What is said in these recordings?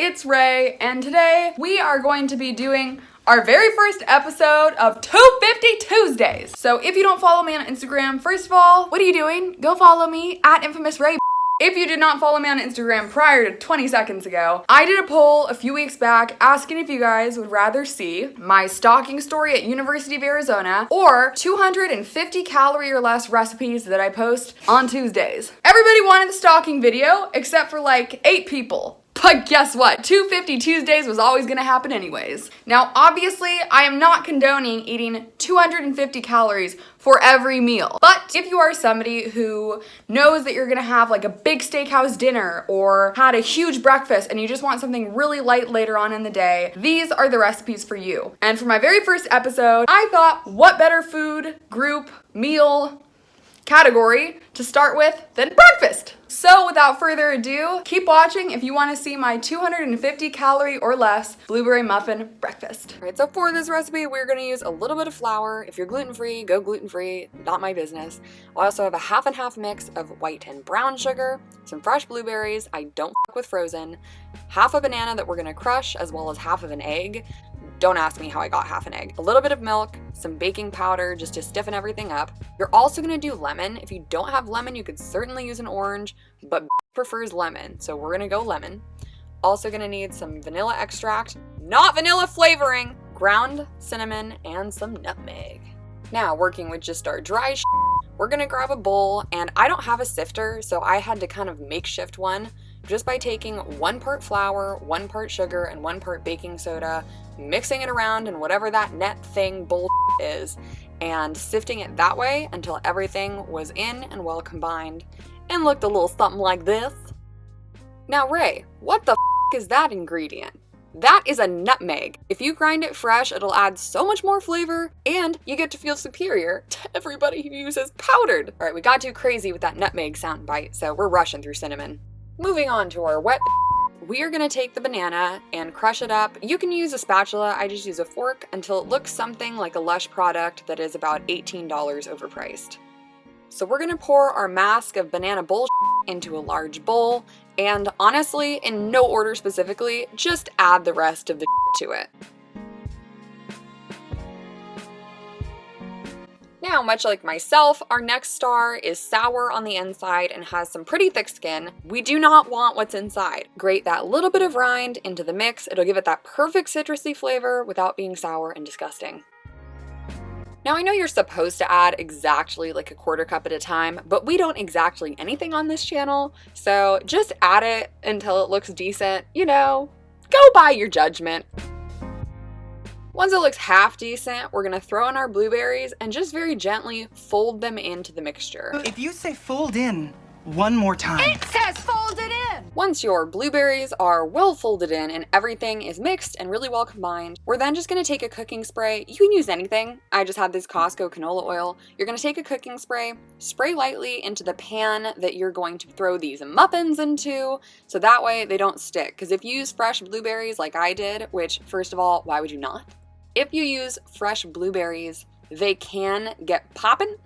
it's Ray, and today we are going to be doing our very first episode of 250 Tuesdays. So if you don't follow me on Instagram, first of all, what are you doing? Go follow me at @InfamousRay. If you did not follow me on Instagram prior to 20 seconds ago, I did a poll a few weeks back asking if you guys would rather see my stalking story at University of Arizona or 250 calorie or less recipes that I post on Tuesdays. Everybody wanted the stalking video except for like 8 people. But guess what? 250 Tuesdays was always gonna happen anyways. Now, obviously, I am not condoning eating 250 calories for every meal. But if you are somebody who knows that you're gonna have like a big steakhouse dinner or had a huge breakfast and you just want something really light later on in the day, these are the recipes for you. And for my very first episode, I thought, what better food, group, meal, category to start with than breakfast. So without further ado, keep watching if you want to see my 250 calorie or less blueberry muffin breakfast. All right, so for this recipe, we're going to use a little bit of flour. If you're gluten-free, go gluten-free, not my business. I also have a half and half mix of white and brown sugar, some fresh blueberries, I don't fuck with frozen, half a banana that we're going to crush, as well as half of an egg. Don't ask me how I got half an egg. A little bit of milk, some baking powder just to stiffen everything up. You're also gonna do lemon. If you don't have lemon, you could certainly use an orange, but prefers lemon, so we're gonna go lemon. Also gonna need some vanilla extract, not vanilla flavoring, ground cinnamon, and some nutmeg. Now, working with just our dry we're gonna grab a bowl, and I don't have a sifter, so I had to kind of makeshift one just by taking 1 part flour, 1 part sugar, and 1 part baking soda, mixing it around in whatever that net thing bull is, and sifting it that way until everything was in and well combined, and looked a little something like this. Now, Ray, what the is that ingredient? That is a nutmeg. If you grind it fresh, it'll add so much more flavor, and you get to feel superior to everybody who uses powdered. All right, we got too crazy with that nutmeg sound bite, so we're rushing through cinnamon. Moving on to our wet, we are gonna take the banana and crush it up. You can use a spatula, I just use a fork until it looks something like a Lush product that is about $18 overpriced. So we're gonna pour our mask of banana bull into a large bowl, and honestly, in no order specifically, just add the rest of the to it. Now, much like myself, our next star is sour on the inside and has some pretty thick skin. We do not want what's inside. Grate that little bit of rind into the mix. It'll give it that perfect citrusy flavor without being sour and disgusting. Now, I know you're supposed to add exactly like a 1/4 cup at a time, but we don't exactly anything on this channel, so just add it until it looks decent, you know, go by your judgment. Once it looks half decent, we're gonna throw in our blueberries and just very gently fold them into the mixture. If you say fold in one more time. It says fold it in! Once your blueberries are well folded in and everything is mixed and really well combined, we're then just gonna take a cooking spray. You can use anything. I just had this Costco canola oil. You're gonna take a cooking spray, spray lightly into the pan that you're going to throw these muffins into, so that way they don't stick. Because if you use fresh blueberries like I did, which first of all, why would you not? If you use fresh blueberries, they can get poppin'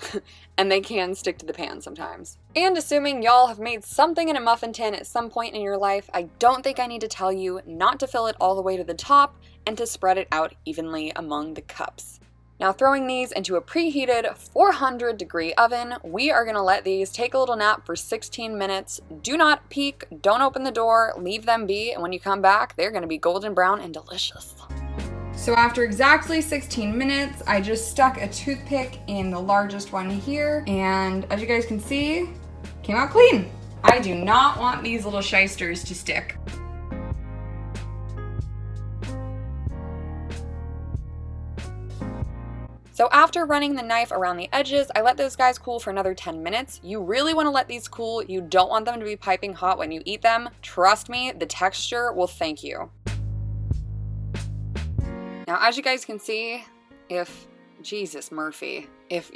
and they can stick to the pan sometimes. And assuming y'all have made something in a muffin tin at some point in your life, I don't think I need to tell you not to fill it all the way to the top and to spread it out evenly among the cups. Now, throwing these into a preheated 400-degree oven, we are gonna let these take a little nap for 16 minutes. Do not peek, don't open the door, leave them be, and when you come back, they're gonna be golden brown and delicious. So after exactly 16 minutes, I just stuck a toothpick in the largest one here, and as you guys can see, came out clean. I do not want these little shysters to stick. So after running the knife around the edges, I let those guys cool for another 10 minutes. You really want to let these cool. You don't want them to be piping hot when you eat them. Trust me, the texture will thank you. Now, as you guys can see, Jesus Murphy, if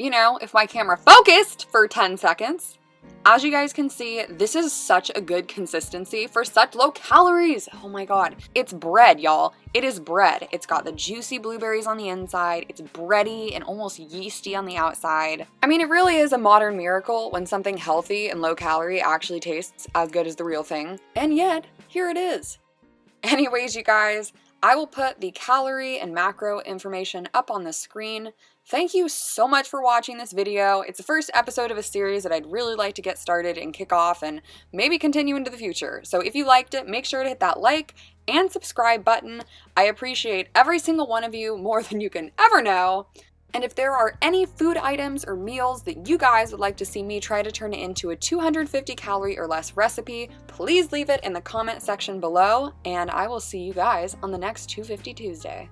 my camera focused for 10 seconds, as you guys can see, this is such a good consistency for such low calories. Oh my God. It's bread, y'all. It is bread. It's got the juicy blueberries on the inside. It's bready and almost yeasty on the outside. I mean, it really is a modern miracle when something healthy and low calorie actually tastes as good as the real thing. And yet, here it is. Anyways, you guys, I will put the calorie and macro information up on the screen. Thank you so much for watching this video. It's the first episode of a series that I'd really like to get started and kick off and maybe continue into the future. So if you liked it, make sure to hit that like and subscribe button. I appreciate every single one of you more than you can ever know. And if there are any food items or meals that you guys would like to see me try to turn into a 250 calorie or less recipe, please leave it in the comment section below, and I will see you guys on the next 250 Tuesday.